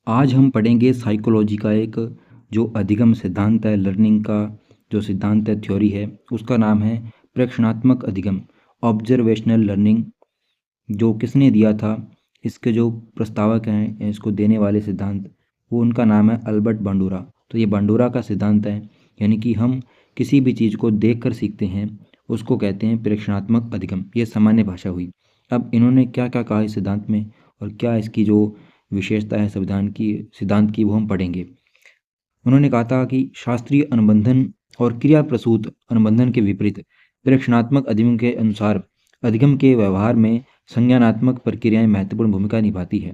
आज हम पढ़ेंगे साइकोलॉजी का एक जो अधिगम सिद्धांत है, लर्निंग का जो सिद्धांत है, थ्योरी है, उसका नाम है प्रेक्षणात्मक अधिगम, ऑब्जर्वेशनल लर्निंग। जो किसने दिया था, इसके जो प्रस्तावक हैं, इसको देने वाले सिद्धांत, वो उनका नाम है अल्बर्ट बांडुरा। तो ये बांडुरा का सिद्धांत है, यानी कि हम किसी भी चीज़ को देख कर सीखते हैं, उसको कहते हैं प्रेक्षणात्मक अधिगम। ये सामान्य भाषा हुई। अब इन्होंने क्या क्या कहा इस सिद्धांत में और क्या इसकी जो विशेषता है संविधान की सिद्धांत की, वो हम पढ़ेंगे। उन्होंने कहा था कि शास्त्रीय अनुबंधन और क्रिया प्रसूत अनुबंधन के विपरीत प्रेक्षणात्मक अधिगम के अनुसार अधिगम के व्यवहार में संज्ञानात्मक प्रक्रियाएं महत्वपूर्ण भूमिका निभाती है।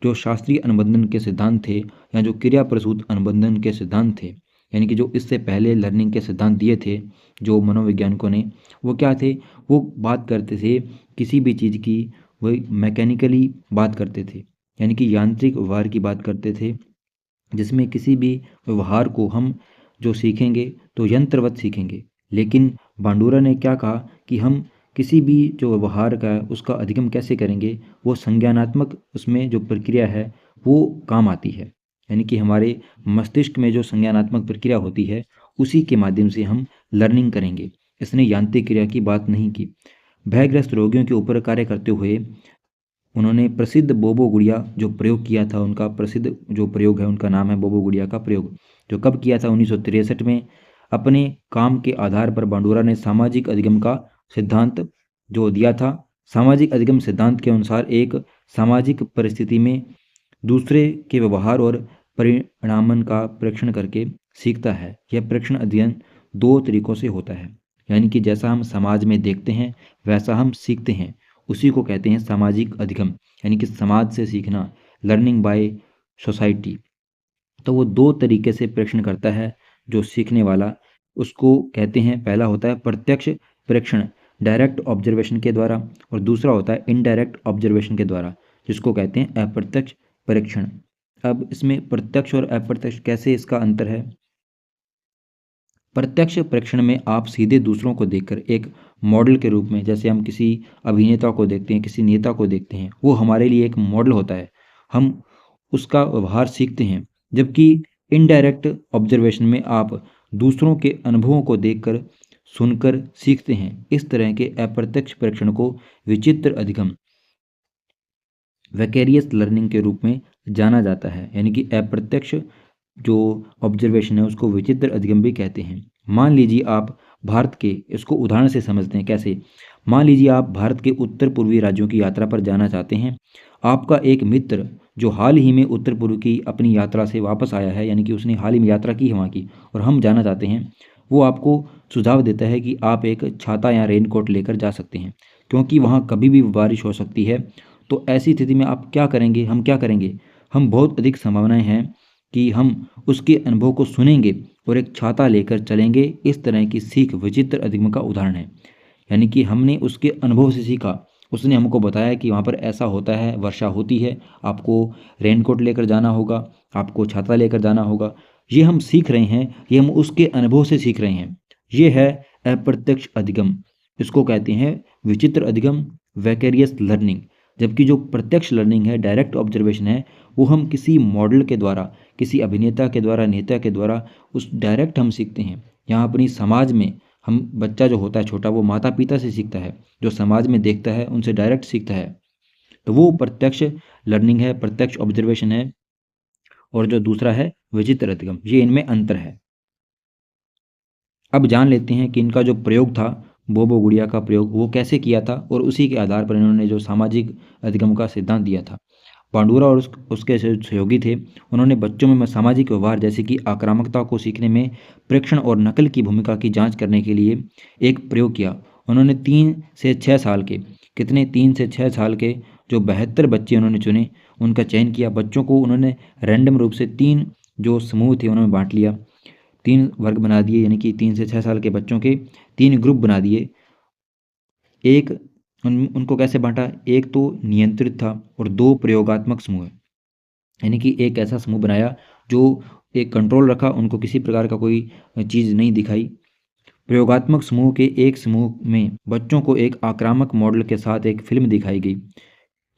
जो शास्त्रीय अनुबंधन के सिद्धांत थे या जो क्रिया प्रसूत अनुबंधन के सिद्धांत थे, यानी कि जो इससे पहले लर्निंग के सिद्धांत दिए थे जो मनोवैज्ञानिकों ने, वो क्या थे, वो बात करते थे किसी भी चीज़ की, वही मैकेनिकली बात करते थे, यानी कि यांत्रिक व्यवहार की बात करते थे, जिसमें किसी भी व्यवहार को हम जो सीखेंगे तो यंत्रवत सीखेंगे। लेकिन बांडुरा ने क्या कहा कि हम किसी भी जो व्यवहार का है उसका अधिगम कैसे करेंगे, वो संज्ञानात्मक उसमें जो प्रक्रिया है वो काम आती है, यानी कि हमारे मस्तिष्क में जो संज्ञानात्मक प्रक्रिया होती है उसी के माध्यम से हम लर्निंग करेंगे। इसने यांत्रिक क्रिया की बात नहीं की। भयग्रस्त रोगियों के ऊपर कार्य करते हुए उन्होंने प्रसिद्ध बोबो गुड़िया जो प्रयोग किया था, उनका प्रसिद्ध जो प्रयोग है उनका नाम है बोबो गुड़िया का प्रयोग, जो कब किया था 1963 में। अपने काम के आधार पर बांडुरा ने सामाजिक अधिगम का सिद्धांत जो दिया था। सामाजिक अधिगम सिद्धांत के अनुसार एक सामाजिक परिस्थिति में दूसरे के व्यवहार और परिणामन का प्रेक्षण करके सीखता है। यह प्रेक्षण अध्ययन दो तरीकों से होता है, यानी कि जैसा हम समाज में देखते हैं वैसा हम सीखते हैं, उसी को कहते हैं सामाजिक अधिगम, यानी कि समाज से सीखना, लर्निंग बाय सोसाइटी। तो वो दो तरीके से प्रेक्षण करता है जो सीखने वाला, उसको कहते हैं, पहला होता है प्रत्यक्ष प्रेक्षण डायरेक्ट ऑब्जर्वेशन के द्वारा, और दूसरा होता है इनडायरेक्ट ऑब्जर्वेशन के द्वारा, जिसको कहते हैं अप्रत्यक्ष परीक्षण। अब इसमें प्रत्यक्ष और अप्रत्यक्ष कैसे इसका अंतर है। प्रत्यक्ष प्रेक्षण में आप सीधे दूसरों को देखकर एक मॉडल के रूप में, जैसे हम किसी अभिनेता को देखते हैं, किसी नेता को देखते हैं, वो हमारे लिए एक मॉडल होता है, हम उसका व्यवहार सीखते हैं। जबकि इनडायरेक्ट ऑब्जर्वेशन में आप दूसरों के अनुभवों को देखकर, सुनकर सीखते हैं। इस तरह के अप्रत्यक्ष प्रेक्षण को विचित्र अधिगम, वैकेरियस लर्निंग के रूप में जाना जाता है, यानी कि अप्रत्यक्ष जो ऑब्जर्वेशन है उसको विचित्र अधिगम भी कहते हैं। मान लीजिए आप भारत के, इसको उदाहरण से समझते हैं कैसे। मान लीजिए आप भारत के उत्तर पूर्वी राज्यों की यात्रा पर जाना चाहते हैं। आपका एक मित्र जो हाल ही में उत्तर पूर्व की अपनी यात्रा से वापस आया है, यानी कि उसने हाल ही में यात्रा की है वहाँ की, और हम जाना चाहते हैं, वो आपको सुझाव देता है कि आप एक छाता या रेनकोट लेकर जा सकते हैं, क्योंकि वहाँ कभी भी बारिश हो सकती है। तो ऐसी स्थिति में आप क्या करेंगे, हम क्या करेंगे, हम बहुत अधिक संभावनाएं हैं कि हम उसके अनुभव को सुनेंगे और एक छाता लेकर चलेंगे। इस तरह की सीख विचित्र अधिगम का उदाहरण है, यानी कि हमने उसके अनुभव से सीखा। उसने हमको बताया कि वहाँ पर ऐसा होता है, वर्षा होती है, आपको रेनकोट लेकर जाना होगा, आपको छाता लेकर जाना होगा। ये हम सीख रहे हैं, ये हम उसके अनुभव से सीख रहे हैं। ये है अप्रत्यक्ष अधिगम, इसको कहते हैं विचित्र अधिगम, वैकेरियस लर्निंग। जबकि जो प्रत्यक्ष लर्निंग है, डायरेक्ट ऑब्जर्वेशन है, वो हम किसी मॉडल के द्वारा, किसी अभिनेता के द्वारा, नेता के द्वारा उस डायरेक्ट हम सीखते हैं। यहाँ अपनी समाज में हम, बच्चा जो होता है छोटा, वो माता पिता से सीखता है, जो समाज में देखता है उनसे डायरेक्ट सीखता है। तो वो प्रत्यक्ष लर्निंग है, प्रत्यक्ष ऑब्जर्वेशन है। और जो दूसरा है विचित्र अधिगम, ये इनमें अंतर है। अब जान लेते हैं कि इनका जो प्रयोग था, बोबो गुड़िया का प्रयोग, वो कैसे किया था, और उसी के आधार पर इन्होंने जो सामाजिक अधिगम का सिद्धांत दिया था। पांडुरा और उसके जो सहयोगी थे, उन्होंने बच्चों में सामाजिक व्यवहार जैसे कि आक्रामकता को सीखने में प्रेक्षण और नकल की भूमिका की जांच करने के लिए एक प्रयोग किया। उन्होंने 3 से 6 साल के, कितने, 3 से 6 साल के जो 72 बच्चे उन्होंने चुने, उनका चयन किया। बच्चों को उन्होंने रैंडम रूप से 3 जो समूह थे उन्होंने बांट लिया, 3 वर्ग बना दिए, यानी कि 3 से 6 साल के बच्चों के 3 ग्रुप बना दिए। एक उनको कैसे बांटा, एक तो नियंत्रित था और 2 प्रयोगात्मक समूह, यानी कि एक ऐसा समूह बनाया जो एक कंट्रोल रखा, उनको किसी प्रकार का कोई चीज़ नहीं दिखाई। प्रयोगात्मक समूह के एक समूह में बच्चों को एक आक्रामक मॉडल के साथ एक फिल्म दिखाई गई,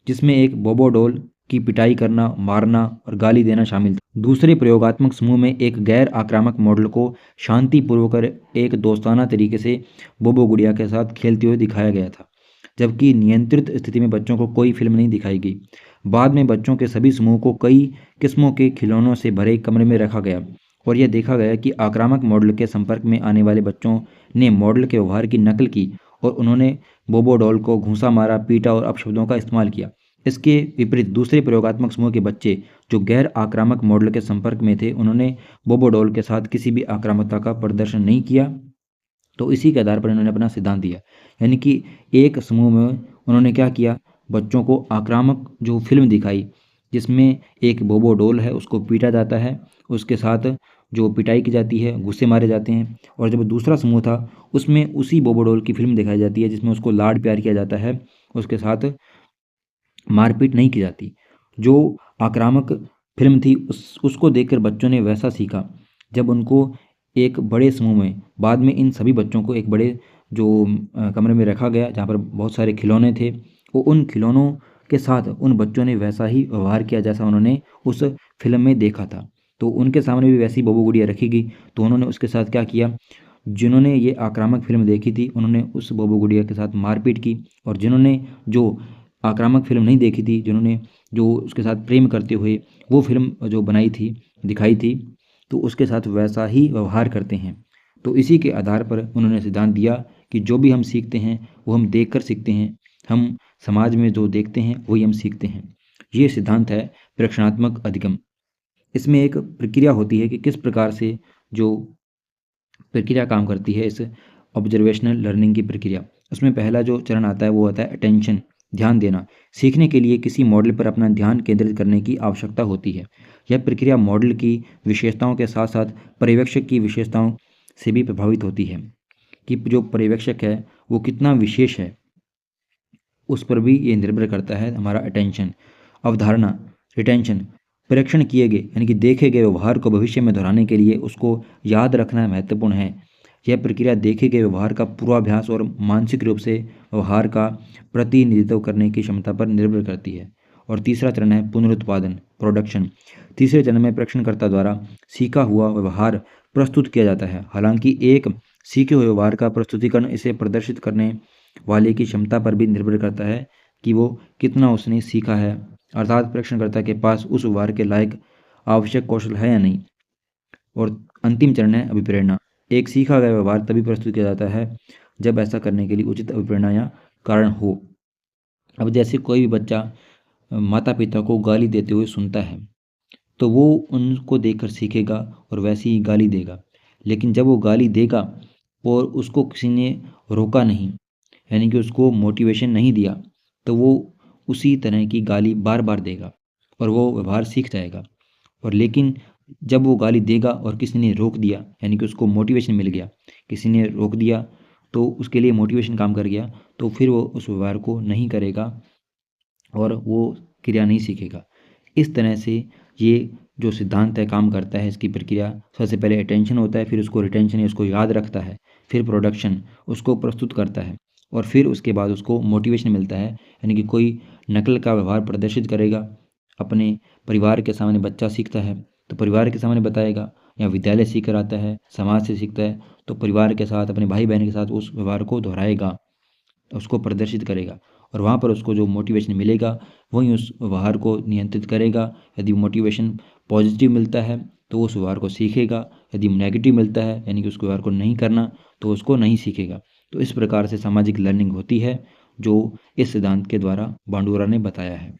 जिसमें एक बोबो डॉल की पिटाई करना, मारना और गाली देना शामिल था। दूसरे प्रयोगात्मक समूह में एक गैर आक्रामक मॉडल को शांतिपूर्वक एक दोस्ताना तरीके से बोबो गुड़िया के साथ खेलते हुए दिखाया गया था, जबकि नियंत्रित स्थिति में बच्चों को कोई फिल्म नहीं दिखाई गई। बाद में बच्चों के सभी समूह को कई किस्मों के खिलौनों से भरे एक कमरे में रखा गया और यह देखा गया कि आक्रामक मॉडल के संपर्क में आने वाले बच्चों ने मॉडल के व्यवहार की नकल की और उन्होंने बोबो डॉल को घूंसा मारा, पीटा और अपशब्दों का इस्तेमाल किया। इसके विपरीत दूसरे प्रयोगात्मक समूह के बच्चे जो गैर आक्रामक मॉडल के संपर्क में थे, उन्होंने बोबो डॉल के साथ किसी भी आक्रामकता का प्रदर्शन नहीं किया। तो इसी के आधार पर इन्होंने अपना सिद्धांत दिया, यानी कि एक समूह में उन्होंने क्या किया, बच्चों को आक्रामक जो फिल्म दिखाई जिसमें एक बोबो डॉल है उसको पीटा जाता है, उसके साथ जो पिटाई की जाती है, गुस्से मारे जाते हैं। और जब दूसरा समूह था उसमें उसी बोबो डॉल की फिल्म दिखाई जाती है जिसमें उसको लाड प्यार किया जाता है, उसके साथ मारपीट नहीं की जाती। जो आक्रामक फिल्म थी उसको देखकर बच्चों ने वैसा सीखा। जब उनको एक बड़े समूह में बाद में इन सभी बच्चों को एक बड़े जो कमरे में रखा गया जहाँ पर बहुत सारे खिलौने थे, वो उन खिलौनों के साथ उन बच्चों ने वैसा ही व्यवहार किया जैसा उन्होंने उस फिल्म में देखा था। तो उनके सामने भी वैसी बोबो गुड़िया रखी गई, तो उन्होंने उसके साथ क्या किया, जिन्होंने ये आक्रामक फिल्म देखी थी उन्होंने उस बोबो गुड़िया के साथ मारपीट की, और जिन्होंने जो आक्रामक फिल्म नहीं देखी थी, जिन्होंने जो उसके साथ प्रेम करते हुए वो फिल्म जो बनाई थी, दिखाई थी, तो उसके साथ वैसा ही व्यवहार करते हैं। तो इसी के आधार पर उन्होंने सिद्धांत दिया कि जो भी हम सीखते हैं वो हम देख कर सीखते हैं, हम समाज में जो देखते हैं वही हम सीखते हैं। ये सिद्धांत है प्रेक्षणात्मक अधिगम। इसमें एक प्रक्रिया होती है कि किस प्रकार से जो प्रक्रिया काम करती है, इस ऑब्जर्वेशनल लर्निंग की प्रक्रिया। उसमें पहला जो चरण आता है वो आता है अटेंशन, ध्यान देना। सीखने के लिए किसी मॉडल पर अपना ध्यान केंद्रित करने की आवश्यकता होती है। यह प्रक्रिया मॉडल की विशेषताओं के साथ साथ पर्यवेक्षक की विशेषताओं से भी प्रभावित होती है कि जो पर्यवेक्षक है वो कितना विशेष है, उस पर भी ये निर्भर करता है हमारा अटेंशन। अवधारणा, रिटेंशन, परीक्षण किए गए यानी कि देखे गए व्यवहार को भविष्य में दोहराने के लिए उसको याद रखना महत्वपूर्ण है। यह प्रक्रिया देखे गए व्यवहार का पूर्वाभ्यास और मानसिक रूप से व्यवहार का प्रतिनिधित्व करने की क्षमता पर निर्भर करती है। और तीसरा चरण है पुनरुत्पादन, प्रोडक्शन। तीसरे चरण में प्रश्नकर्ता द्वारा सीखा हुआ व्यवहार प्रस्तुत किया जाता है। हालांकि एक सीखे हुए व्यवहार का प्रस्तुतिकरण इसे प्रदर्शित करने वाले की क्षमता पर भी निर्भर करता है कि वो कितना उसने सीखा है, अर्थात प्रश्नकर्ता के पास उस व्यवहार के लायक आवश्यक कौशल है या नहीं। और अंतिम चरण है अभिप्रेरणा। एक सीखा गया व्यवहार तभी प्रस्तुत किया जाता है जब ऐसा करने के लिए उचित अभिप्रेरणा या कारण हो। अब जैसे कोई भी बच्चा माता पिता को गाली देते हुए सुनता है तो वो उनको देखकर सीखेगा और वैसी ही गाली देगा। लेकिन जब वो गाली देगा और उसको किसी ने रोका नहीं, यानी कि उसको मोटिवेशन नहीं दिया, तो वो उसी तरह की गाली बार बार देगा और वो व्यवहार सीख जाएगा। और लेकिन जब वो गाली देगा और किसी ने रोक दिया, यानी कि उसको मोटिवेशन मिल गया, किसी ने रोक दिया तो उसके लिए मोटिवेशन काम कर गया, तो फिर वो उस व्यवहार को नहीं करेगा और वो क्रिया नहीं सीखेगा। इस तरह से ये जो सिद्धांत है काम करता है। इसकी प्रक्रिया सबसे पहले अटेंशन होता है, फिर उसको रिटेंशन है, उसको याद रखता है, फिर प्रोडक्शन, उसको प्रस्तुत करता है, और फिर उसके बाद उसको मोटिवेशन मिलता है, यानी कि कोई नकल का व्यवहार प्रदर्शित करेगा। अपने परिवार के सामने बच्चा सीखता है तो परिवार के सामने बताएगा, या विद्यालय सीख कर आता है, समाज से सीखता है तो परिवार के साथ, अपने भाई बहन के साथ उस व्यवहार को दोहराएगा, उसको प्रदर्शित करेगा, और वहाँ पर उसको जो मोटिवेशन मिलेगा वही उस व्यवहार को नियंत्रित करेगा। यदि मोटिवेशन पॉजिटिव मिलता है तो उस व्यवहार को सीखेगा, यदि नेगेटिव मिलता है यानी कि उस व्यवहार को नहीं करना तो उसको नहीं सीखेगा। तो इस प्रकार से सामाजिक लर्निंग होती है जो इस सिद्धांत के द्वारा बांडुरा ने बताया है।